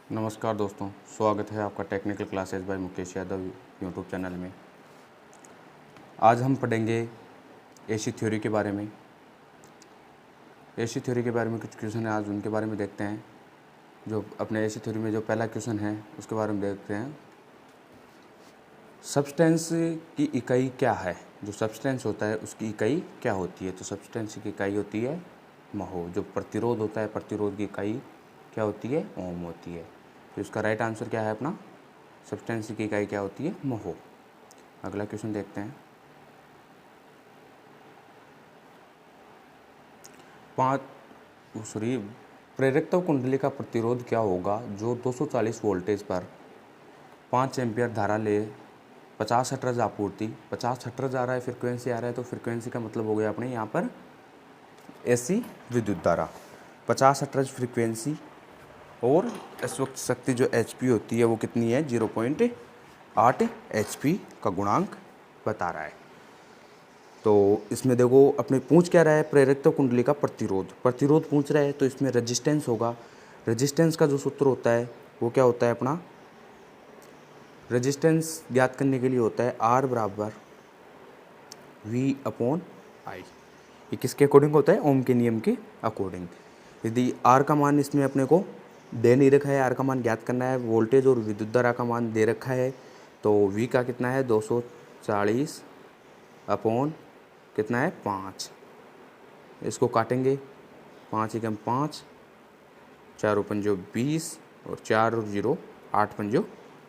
नमस्कार दोस्तों, स्वागत है आपका technical classes bye Mukesh Yadav YouTube channel में। आज हम पढ़ेंगे एसी थ्योरी के बारे में। एसी थ्योरी के बारे में कुछ क्वेश्चन है, आज उनके बारे में देखते हैं। जो अपने एसी थ्योरी में जो पहला क्वेश्चन है उसके बारे में देखते हैं। सब्सटेंस की इकाई क्या है? जो सब्सटेंस होता है उसकी इकाई क्या होती है? तो सब्सटेंस की इकाई होती है महो। जो प्रतिरोध होता है, प्रतिरोध की इकाई क्या होती है? ओम होती है। तो इसका राइट आंसर क्या है अपना? सब्सटेंस की इकाई क्या होती है? महो। अगला क्वेश्चन देखते हैं। प्रेरकत्व कुंडली का प्रतिरोध क्या होगा जो 240 वोल्टेज पर 5 एम्पियर धारा ले 50 हर्ट्ज आपूर्ति, 50 हर्ट्ज आ रहा है, फ्रिक्वेंसी आ रहा है, तो फ्रिक्वेंसी का मतलब हो गया अपने यहाँ पर एसी विद्युत धारा, 50 हर्ट्ज फ्रिक्वेंसी। और इस वक्त शक्ति जो HP होती है वो कितनी है? 0.8 HP का गुणांक बता रहा है। तो इसमें देखो अपने पूछ क्या रहा है? प्रेरकत्व कुंडली का प्रतिरोध पूछ रहा है, तो इसमें रेजिस्टेंस होगा। रेजिस्टेंस का जो सूत्र होता है वो क्या होता है अपना? रेजिस्टेंस ज्ञात करने के लिए होता है R बराबर V/I। ये किसके अकॉर्डिंग होता है? ओम के नियम के अकॉर्डिंग। यदि R का मान इसमें अपने को दे नहीं रखा है, R का मान ज्ञात करना है, वोल्टेज और विद्युत धारा का मान दे रखा है, तो V का कितना है? 240 अपॉन कितना है? 5। इसको काटेंगे, 5 एकम 5, 4 पंजो 20 और 4 और 0 8 पंजो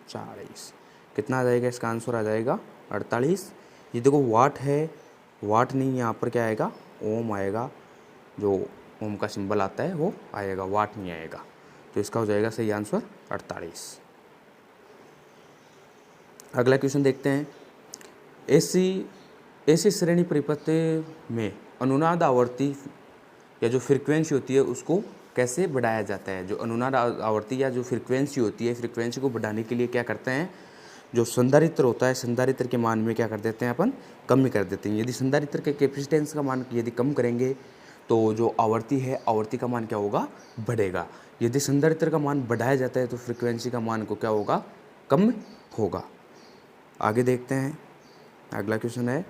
40। कितना आ जाएगा? इसका आंसर आ जाएगा 48। ये देखो वाट है, वाट नहीं, यहाँ पर क्या आएगा? ओम आएगा। जो ओम का सिंबल आता है वो आएगा, वाट नहीं आएगा। तो इसका हो जाएगा सही आंसर 48। अगला क्वेश्चन देखते हैं। एसी श्रेणी परिपथ में अनुनाद आवृत्ति या जो फ्रीक्वेंसी होती है उसको कैसे बढ़ाया जाता है? जो अनुनाद आवृत्ति या जो फ्रीक्वेंसी होती है, फ्रीक्वेंसी को बढ़ाने के लिए क्या करते हैं? जो संधारित्र होता है, संधारित्र के मान में क्या कर देते हैं अपन? कमी कर देते हैं। यदि संधारित्र के कैपेसिटेंस का मान यदि कम करेंगे तो जो आवृत्ति है, आवृत्ति का मान क्या होगा? बढ़ेगा। यदि संधारित्र का मान बढ़ाया जाता है तो फ्रीक्वेंसी का मान को क्या होगा? कम होगा। आगे देखते हैं। अगला क्वेश्चन है,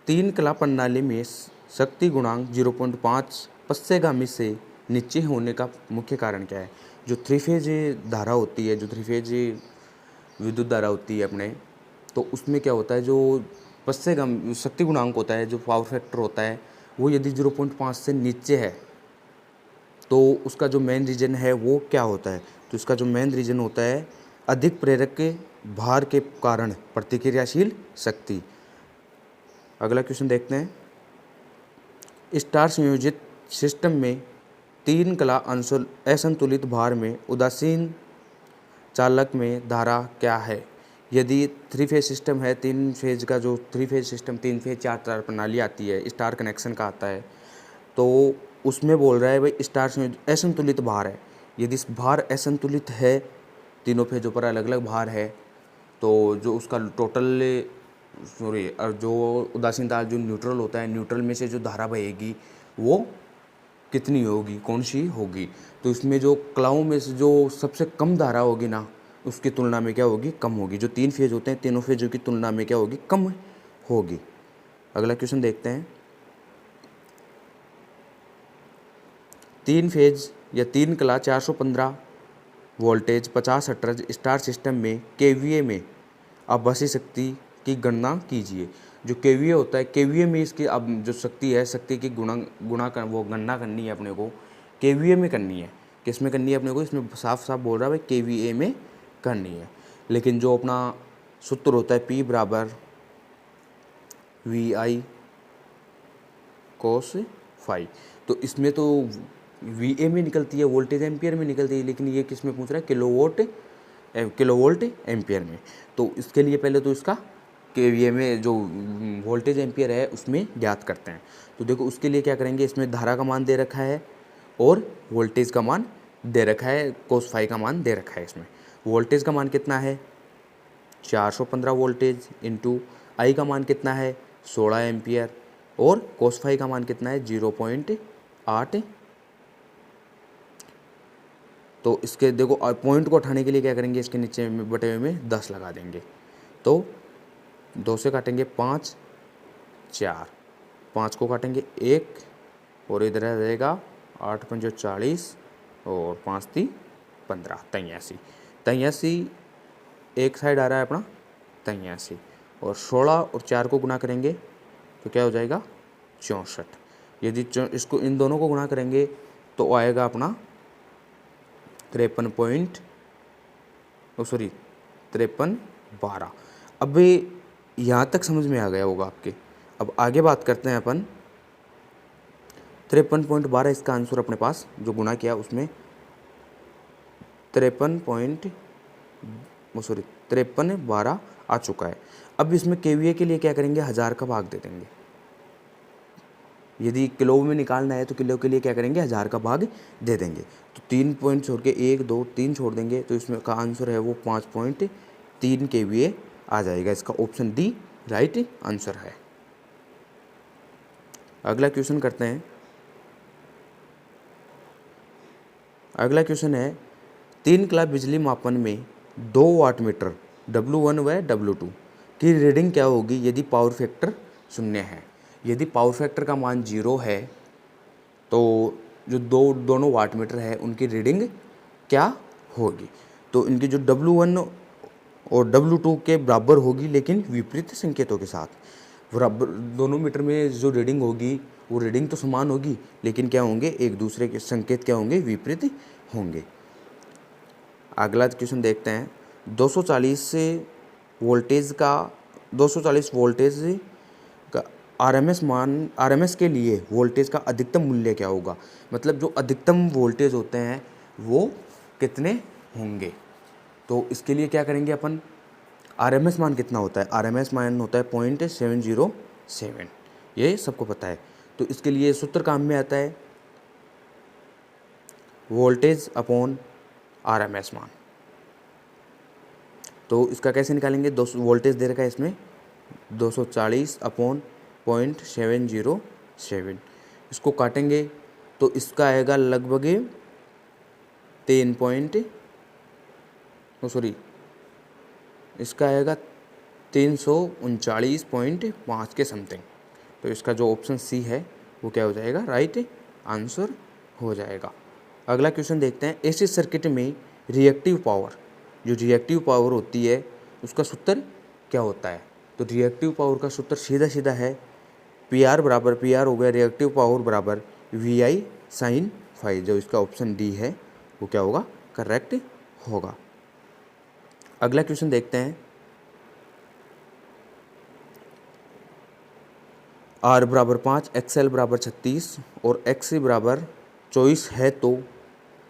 तीन कला प्रणाली में शक्ति गुणांक 0.5 पश्चगामी से नीचे होने का मुख्य कारण क्या है? जो थ्री फेज धारा होती है, जो थ्री फेज विद्युत धारा होती है अपने, तो उसमें क्या होता है? जो पश्चगामी शक्ति गुणांक होता है, जो पावर फैक्टर होता है, वो यदि 0.5 से नीचे है तो उसका जो मेन रीजन है वो क्या होता है? तो इसका जो मेन रीजन होता है अधिक प्रेरक के भार के कारण प्रतिक्रियाशील शक्ति। अगला क्वेश्चन देखते हैं। स्टार संयोजित सिस्टम में तीन कला असंतुलित भार में उदासीन चालक में धारा क्या है? यदि थ्री फेज सिस्टम है, तीन फेज का जो थ्री फेज सिस्टम, तीन फेज चार तार प्रणाली आती है, स्टार कनेक्शन का आता है, तो उसमें बोल रहा है भाई स्टार संयोजित असंतुलित भार है। यदि इस भार असंतुलित है, तीनों फेजों पर अलग अलग भार है, तो जो उसका टोटल और जो उदासीन तार जो न्यूट्रल होता है, न्यूट्रल में से जो धारा बहेगी वो कितनी होगी? कौन सी होगी? तो इसमें जो कलाओं में से जो सबसे कम धारा होगी ना, उसकी तुलना में क्या होगी? कम होगी। जो तीन फेज होते हैं, तीनों फेजों की तुलना में क्या होगी? कम होगी। अगला क्वेश्चन देखते हैं। तीन फेज या तीन कला 415 वोल्टेज 50 हर्ट्ज स्टार सिस्टम में KVA में आभासी शक्ति की गणना कीजिए। जो KVA होता है, KVA में इसकी अब जो शक्ति है, शक्ति की वो गणना करनी है अपने को, KVA में करनी है। किस में करनी है अपने को? इसमें साफ साफ बोल रहा है भाई KVA में करनी है। लेकिन जो अपना सूत्र होता है P बराबर VI cos फाई, तो इसमें तो VA में निकलती है, वोल्टेज एम्पियर में निकलती है, लेकिन ये किस में पूछ रहा है? किलोवोल्ट एम्पियर में। तो इसके लिए पहले तो इसका KVA में जो वोल्टेज एम्पियर है उसमें ज्ञात करते हैं। तो देखो उसके लिए क्या करेंगे? इसमें धारा का मान दे रखा है और वोल्टेज का मान दे रखा है, कोस फाई का मान दे रखा है। इसमें वोल्टेज का मान कितना है? 415 वोल्टेज इंटू आई का मान कितना है? 16 एम्पियर और कोस फाई का मान कितना है 0.8। तो इसके देखो पॉइंट को उठाने के लिए क्या करेंगे, इसके नीचे में बटे हुए में 10 लगा देंगे। तो 2 से काटेंगे 5, 4, 5 को काटेंगे 1 और इधर आ जाएगा 8 पंजो 40 और 5 × 3 = 15, 83। 83 एक साइड आ रहा है अपना 83 और 16 और 4 को गुना करेंगे तो क्या हो जाएगा 64। यदि इसको इन दोनों को गुना करेंगे तो आएगा अपना 53.12। अब यहाँ तक समझ में आ गया होगा आपके। अब आगे बात करते हैं अपन 53.12 इसका आंसर अपने पास जो गुना किया उसमें 53.12 आ चुका है। अब इसमें केवीए के लिए क्या करेंगे, 1000 का भाग दे देंगे। यदि किलो में निकालना है तो किलो के लिए क्या करेंगे, 1000 का भाग दे देंगे। तो 3 पॉइंट छोड़ के 1 2 3 छोड़ देंगे तो इसमें का आंसर है वो 5.3 केवीए आ जाएगा। इसका ऑप्शन डी राइट आंसर है। अगला क्वेश्चन करते हैं। अगला क्वेश्चन है 3 क्लब बिजली मापन में 2 वाट मीटर W1 व W2 की रीडिंग क्या होगी यदि पावर फैक्टर 0 है। यदि पावर फैक्टर का मान 0 है तो जो दोनों वाट मीटर है उनकी रीडिंग क्या होगी। तो इनकी जो W1 और W2 के बराबर होगी लेकिन विपरीत संकेतों के साथ। बराबर दोनों मीटर में जो रीडिंग होगी वो रीडिंग तो समान होगी लेकिन क्या होंगे, एक दूसरे के संकेत क्या होंगे, विपरीत होंगे। अगला क्वेश्चन देखते हैं 240 वोल्टेज का आरएमएस के लिए वोल्टेज का अधिकतम मूल्य क्या होगा। मतलब जो अधिकतम वोल्टेज होते हैं वो कितने होंगे। तो इसके लिए क्या करेंगे अपन, आरएमएस मान कितना होता है, आरएमएस मान होता है 0.707, ये सबको पता है। तो इसके लिए सूत्र काम में आता है वोल्टेज अपॉन आरएमएस मान। तो इसका कैसे निकालेंगे, वोल्टेज दे रखा है इसमें 240 अपॉन 0.707, इसको काटेंगे तो इसका आएगा लगभग 339.5 के समथिंग। तो इसका जो ऑप्शन सी है वो क्या हो जाएगा, राइट आंसर हो जाएगा। अगला क्वेश्चन देखते हैं। एसी सर्किट में रिएक्टिव पावर होती है उसका सूत्र क्या होता है। तो रिएक्टिव पावर का सूत्र सीधा सीधा है PR हो गया रिएक्टिव पावर बराबर VI sin फाई। जो इसका ऑप्शन डी है वो क्या होगा, करेक्ट होगा। अगला क्वेश्चन देखते हैं। R = 5, XL = 36 और XC = 24 है तो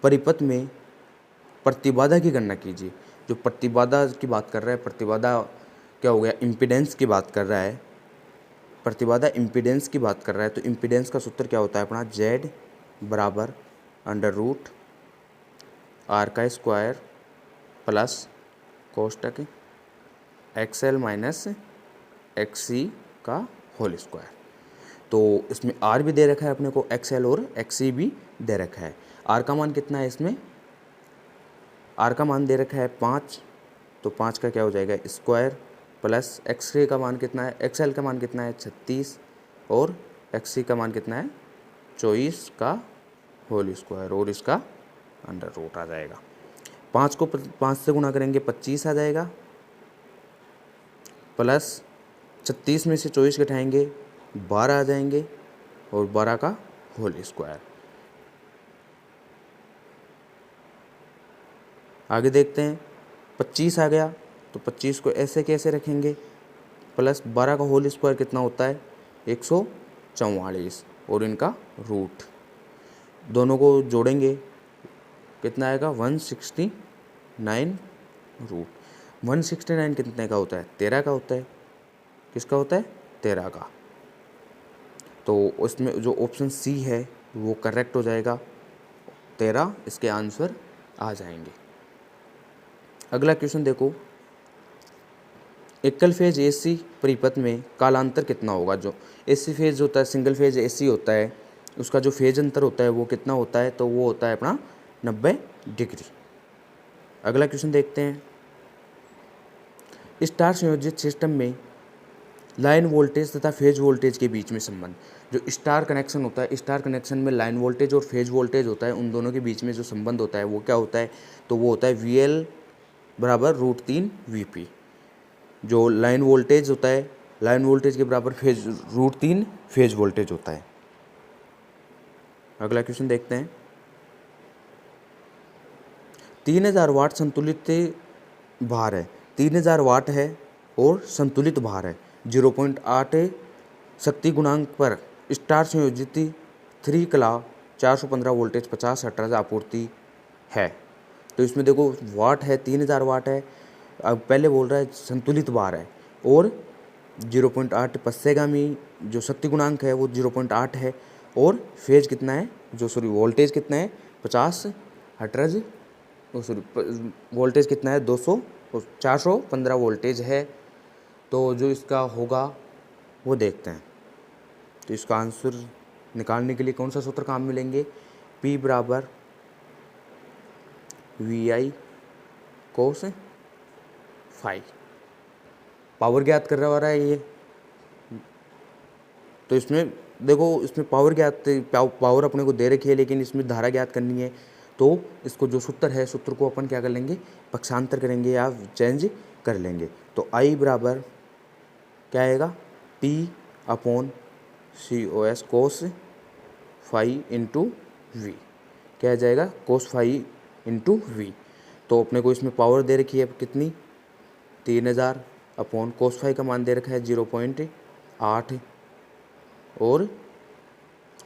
परिपथ में प्रतिबाधा की गणना कीजिए। जो प्रतिबाधा की बात कर रहा है, प्रतिबाधा क्या हो गया, इम्पीडेंस की बात कर रहा है। प्रतिबाधा इम्पीडेंस की बात कर रहा है तो इम्पीडेंस का सूत्र क्या होता है अपना, Z = √R² प्लस कोष्टक XL - XC का होल स्क्वायर। तो इसमें R भी दे रखा है अपने को, XL और XC भी दे रखा है। R का मान कितना है इसमें, R का मान दे रखा है 5, तो 5 का क्या हो जाएगा स्क्वायर प्लस XC का मान कितना है, XL का मान कितना है 36 और XC का मान कितना है 24 का होल स्क्वायर और इसका अंडर रूट आ जाएगा। 5 को 5 से गुना करेंगे 25 आ जाएगा प्लस 36 में से 24 घटाएंगे 12 आ जाएंगे और 12 का होल स्क्वायर। आगे देखते हैं 25 आ गया तो 25 को ऐसे कैसे रखेंगे, प्लस 12 का होल स्क्वायर कितना होता है 144 और इनका रूट, दोनों को जोड़ेंगे कितना आएगा 169 रूट। 169 कितने का होता है, 13 का होता है। किसका होता है, 13 का। तो उसमें जो ऑप्शन सी है वो करेक्ट हो जाएगा, 13 इसके आंसर आ जाएंगे। अगला क्वेश्चन देखो एकल फेज एसी परिपथ में कालांतर कितना होगा? जो एसी फेज होता है, सिंगल फेज एसी होता है, उसका जो फेज अंतर होता है वो कितना होता है? तो वो होता है अपना 90 डिग्री। अगला क्वेश्चन देखते हैं। स्टार संयोजित सिस्टम में लाइन वोल्टेज तथा फेज वोल्टेज के बीच में संबंध। जो स्टार कनेक्शन होता है, स्टार कनेक्शन में लाइन वोल्टेज और फेज वोल्टेज होता है, उन दोनों के बीच में जो संबंध होता है वो क्या होता है? तो वो होता है VL बराबर √3 VP। जो लाइन वोल्टेज होता है, लाइन वोल्टेज के बराबर फेज √3 फेज वोल्टेज होता है। अगला क्वेश्चन देखते हैं। 3000 वाट संतुलित भार है, 3000 वाट है और संतुलित भार है, 0.8 शक्ति गुणांक पर स्टार संयोजित 3 कला 415 वोल्टेज 50 हर्ट्ज आपूर्ति है। तो इसमें देखो वाट है, 3000 वाट है, अब पहले बोल रहा है संतुलित भार है और 0.8 पश्चेगामी जो शक्ति गुणांक है वो 0.8 है और फेज कितना है, जो सॉरी वोल्टेज कितना है 50 हर्ट्ज, सॉरी वोल्टेज कितना है 415 वोल्टेज है। तो जो इसका होगा वो देखते हैं। तो इसका आंसर निकालने के लिए कौन सा सूत्र काम में लेंगे? P बराबर VI कोस फाई। पावर ज्ञात कर रहा है ये, तो इसमें देखो इसमें पावर अपने को दे रखी है, लेकिन इसमें धारा ज्ञात करनी है। तो इसको जो सूत्र है, सूत्र को अपन क्या कर लेंगे? पक्षांतर करेंगे या चेंज कर लेंगे। तो I बराबर क्या आएगा? P/COS कोस फाई इंटू V। क्या आ जाएगा? Cos phi into V। तो अपने को इसमें पावर दे रखी है कितनी? 3000 अपॉन कोस फाई का मान दे रखा है 0.8 और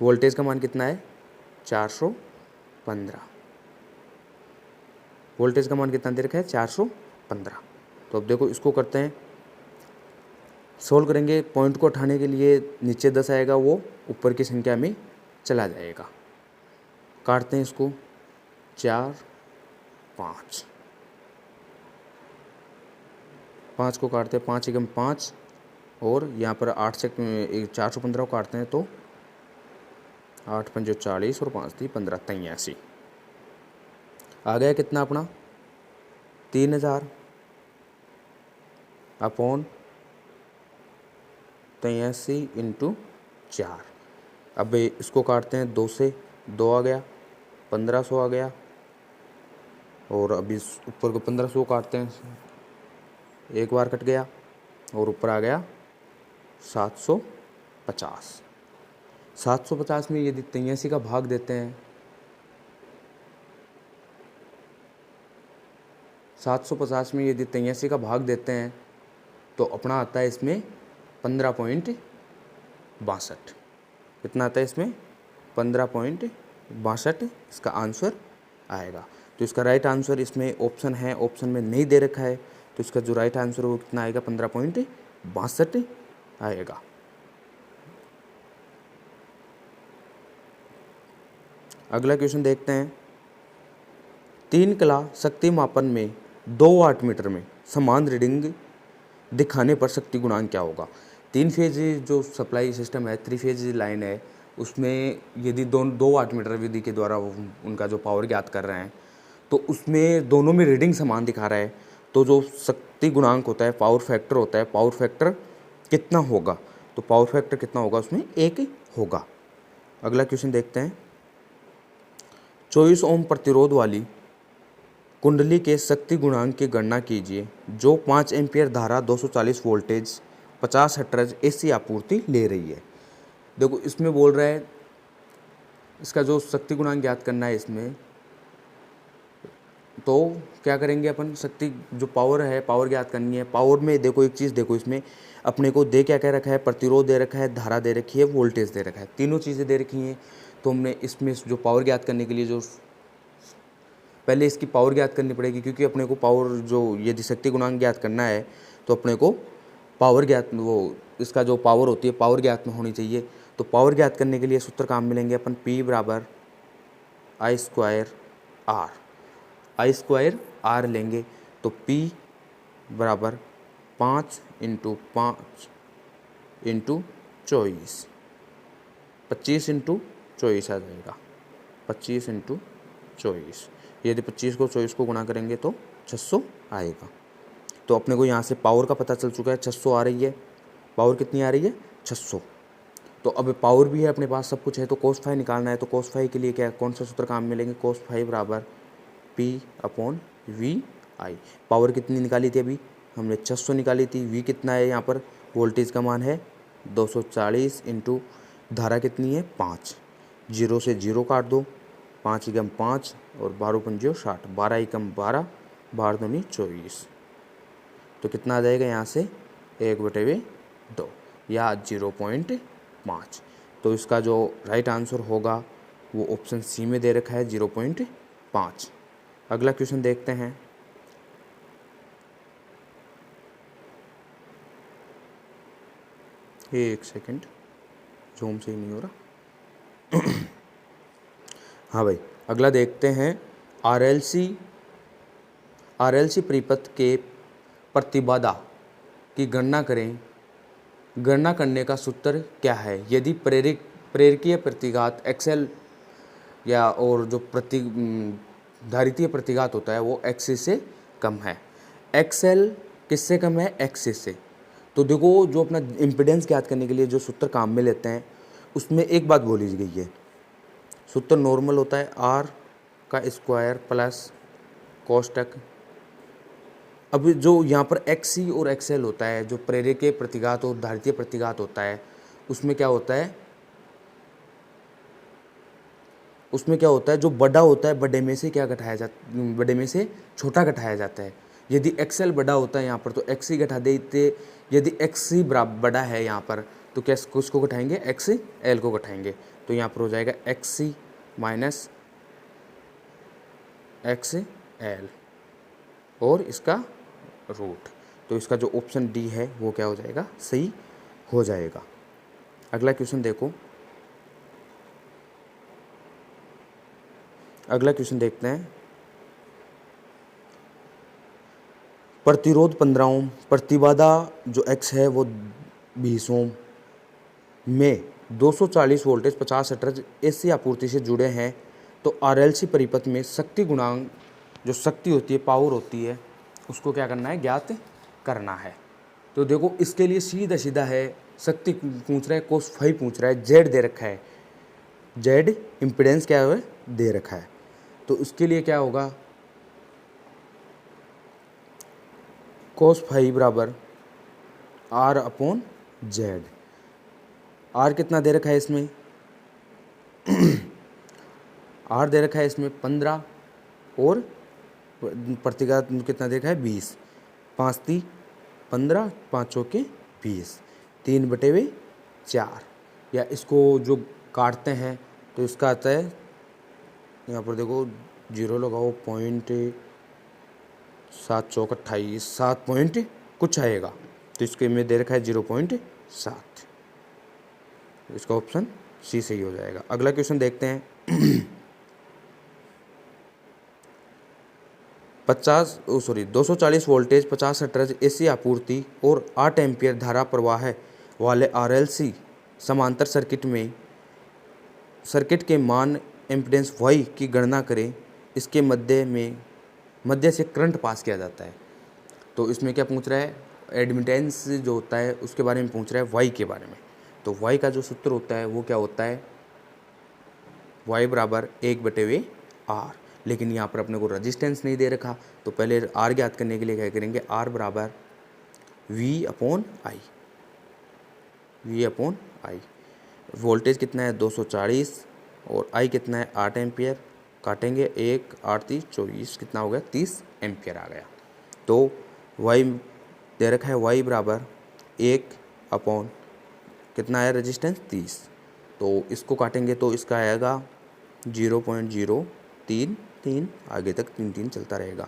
वोल्टेज का मान कितना है? 415। वोल्टेज का मान कितना दे रखा है? 415। तो अब देखो इसको करते हैं, सोल्व करेंगे। पॉइंट को उठाने के लिए नीचे 10 आएगा, वो ऊपर की संख्या में चला जाएगा। काटते हैं इसको, 4 5 5 को काटते हैं, 5 एकम 5 और यहाँ पर 8 से 415 को काटते हैं तो 8 पंजे 40 और 5 × 15 83। आ गया कितना अपना? 3000 अपॉन 83 इंटू 4। अब इसको काटते हैं 2 से, 2 आ गया, 1500 आ गया और अभी इस ऊपर को 1500 काटते हैं, एक बार कट गया और ऊपर आ गया 750। 750 में यदि 83 का भाग देते हैं, 750 में यदि 83 का भाग देते हैं तो अपना आता है इसमें 15.62। कितना आता है इसमें? 15.62 इसका आंसर आएगा। तो इसका राइट आंसर इसमें ऑप्शन है, ऑप्शन में नहीं दे रखा है, तो इसका जो राइट आंसर वो कितना आएगा? 15.62 आएगा। अगला क्वेश्चन देखते हैं। 3 कला शक्ति मापन में 2 वाट मीटर में समान रीडिंग दिखाने पर शक्ति गुणांक क्या होगा? 3 फेज जो सप्लाई सिस्टम है, 3 फेज लाइन है, उसमें यदि 2 वाट मीटर विधि के द्वारा उनका जो पावर ज्ञात कर रहे हैं, तो उसमें दोनों में रीडिंग समान दिखा रहा है, तो जो शक्ति गुणांक होता है, पावर फैक्टर होता है, पावर फैक्टर कितना होगा? तो पावर फैक्टर कितना होगा? उसमें 1 होगा। अगला क्वेश्चन देखते हैं। 24 ओम प्रतिरोध वाली कुंडली के शक्ति गुणांक की गणना कीजिए जो 5 एम्पियर धारा 240 वोल्टेज 50 हर्ट्ज एसी आपूर्ति ले रही है। देखो इसमें बोल रहा है इसका जो शक्ति गुणांक ज्ञात करना है इसमें, तो क्या करेंगे अपन? शक्ति जो पावर है, पावर ज्ञात करनी है। पावर में देखो एक चीज़ देखो, इसमें अपने को दे क्या क्या रखा है? प्रतिरोध दे रखा है, धारा दे रखी है, वोल्टेज दे रखा है, तीनों चीज़ें दे रखी हैं। तो हमने इसमें जो पावर ज्ञात करने के लिए जो पहले इसकी पावर ज्ञात करनी पड़ेगी, क्योंकि अपने को पावर जो यदि शक्ति गुणांक ज्ञात करना है तो अपने को पावर ज्ञात इसका जो पावर होती है पावर ज्ञात में होनी चाहिए। तो पावर ज्ञात करने के लिए सूत्र काम मिलेंगे अपन P बराबर I² R लेंगे। तो P बराबर 5 इंटू 5 इंटू 24, 25 इंटू 24 आ जाएगा, 25 इंटू 24। यदि 25 को 24 को गुणा करेंगे तो 600 आएगा। तो अपने को यहाँ से पावर का पता चल चुका है, 600 आ रही है। पावर कितनी आ रही है? 600। तो अब पावर भी है अपने पास, सब कुछ है, तो cos फाई निकालना है। तो cos फाई के लिए क्या, कौन सा सूत्र काम में लेंगे? cos फाई बराबर P/VI। पावर कितनी निकाली थी अभी हमने? 600 निकाली थी। V कितना है यहाँ पर? वोल्टेज का मान है 240 इंटू धारा कितनी है? 5। 0 से 0 काट दो, 5 एकम 5 और 12 पंजियों 60, 12 एकम 12, 12 दूनी 24। तो कितना आ जाएगा यहाँ से? 1/2 या 0.5। तो इसका जो राइट आंसर होगा वो ऑप्शन सी में दे रखा है 0.5। अगला क्वेश्चन देखते हैं। एक सेकंड, जूम से ही नहीं हो रहा। हाँ भाई, अगला देखते हैं। आरएलसी परिपथ के प्रतिबाधा की गणना करें। गणना करने का सूत्र क्या है? यदि प्रेरकीय प्रतिघात XL या और जो धारितीय प्रतिघात होता है वो XC से कम है। XL किससे कम है? XC से। तो देखो, जो अपना इम्पीडेंस ज्ञात करने के लिए जो सूत्र काम में लेते हैं उसमें एक बात बोली गई है, सूत्र नॉर्मल होता है R का स्क्वायर प्लस कोष्टक। अब जो यहाँ पर XC और XL होता है, जो प्रेरकीय प्रतिघात और धारितीय प्रतिघात होता है, उसमें क्या होता है? जो बड़ा होता है बड़े में से क्या घटाया जाता, बड़े में से छोटा घटाया जाता है। यदि XL बड़ा होता है यहाँ पर तो XC घटा देते। यदि XC बड़ा है यहाँ पर तो क्या किसको घटाएंगे? XL को घटाएंगे। तो यहाँ पर हो जाएगा XC माइनस XL और इसका रूट। तो इसका जो ऑप्शन डी है वो क्या हो जाएगा? सही हो जाएगा। अगला क्वेश्चन देखो। अगला क्वेश्चन देखते हैं। प्रतिरोध 15 ओम, प्रतिबाधा जो X है वो 20 ओम में 240 वोल्टेज 50 हर्ट्ज AC आपूर्ति से जुड़े हैं। तो RLC परिपथ में शक्ति गुणांक, जो शक्ति होती है, पावर होती है, उसको क्या करना है? ज्ञात करना है। तो देखो, इसके लिए सीधा सीधा है, शक्ति पूछ रहा है, cos फाई पूछ रहा है, Z दे रखा है, Z इम्पीडेंस क्या है? दे रखा है। तो इसके लिए क्या होगा? cos फाई बराबर R/Z। R कितना दे रखा है इसमें? R दे रखा है इसमें 15 और प्रतिघात कितना दे रखा है? 20। 5 × 15, 5 चौके 20, 3/4। या इसको जो काटते हैं तो इसका आता है, यहाँ पर देखो 0 लगाओ, 0.7 चौक 28, 7 पॉइंट कुछ आएगा। तो इसके में दे रखा है 0.7। इसका ऑप्शन सी सही हो जाएगा। अगला क्वेश्चन देखते हैं। 240 वोल्टेज 50 हर्ट्ज AC आपूर्ति और 8 एम्पीयर धारा प्रवाह वाले RLC समांतर सर्किट के मान इम्पीडेंस Y की गणना करें। इसके मध्य से करंट पास किया जाता है। तो इसमें क्या पूछ रहा है? एडमिटेंस जो होता है उसके बारे में पूछ रहा है, Y के बारे में। तो Y का जो सूत्र होता है वो क्या होता है? Y बराबर 1/R। लेकिन यहाँ पर अपने को रजिस्टेंस नहीं दे रखा, तो पहले R ज्ञात करने के लिए क्या करेंगे? R बराबर V/I। वोल्टेज कितना है? 240 और I कितना है? 8 एम्पियर। काटेंगे 1 8 30 24, कितना हो गया? 30 एम्पियर आ गया। तो Y दे रखा है, Y बराबर 1 अपॉन कितना है रेजिस्टेंस? 30। तो इसको काटेंगे तो इसका आएगा 0.033, आगे तक 3 चलता रहेगा।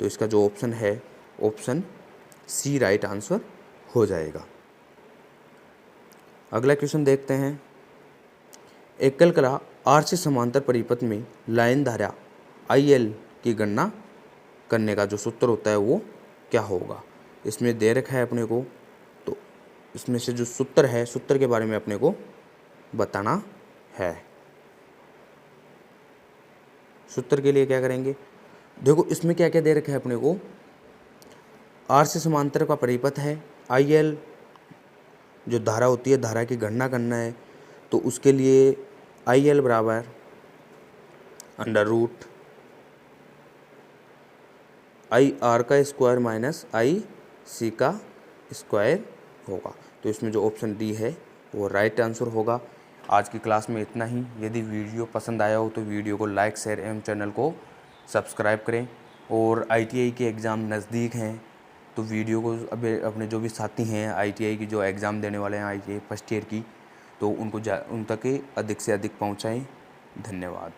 तो इसका जो ऑप्शन है, ऑप्शन सी राइट आंसर हो जाएगा। अगला क्वेश्चन देखते हैं। एकल कला R से समांतर परिपथ में लाइन धारा IL की गणना करने का जो सूत्र होता है वो क्या होगा? इसमें दे रखा है अपने को, तो इसमें से जो सूत्र है, सूत्र के बारे में अपने को बताना है। सूत्र के लिए क्या करेंगे, देखो इसमें क्या क्या दे रखा है अपने को। आर से समांतर का परिपथ है, आई एल जो धारा होती है, धारा की गणना करना है, तो उसके लिए आई एल बराबर अंडर रूट आई आर का स्क्वायर माइनस आई सी का स्क्वायर होगा। तो इसमें जो ऑप्शन डी है वो राइट आंसर होगा। आज की क्लास में इतना ही। यदि वीडियो पसंद आया हो तो वीडियो को लाइक, शेयर एवं चैनल को सब्सक्राइब करें। और आईटीआई के एग्ज़ाम नज़दीक हैं, तो वीडियो को अभी अपने जो भी साथी हैं आईटीआई की जो एग्ज़ाम देने वाले हैं आईटीआई फर्स्ट ईयर की, तो उन तक अधिक से अधिक पहुंचाएं। धन्यवाद।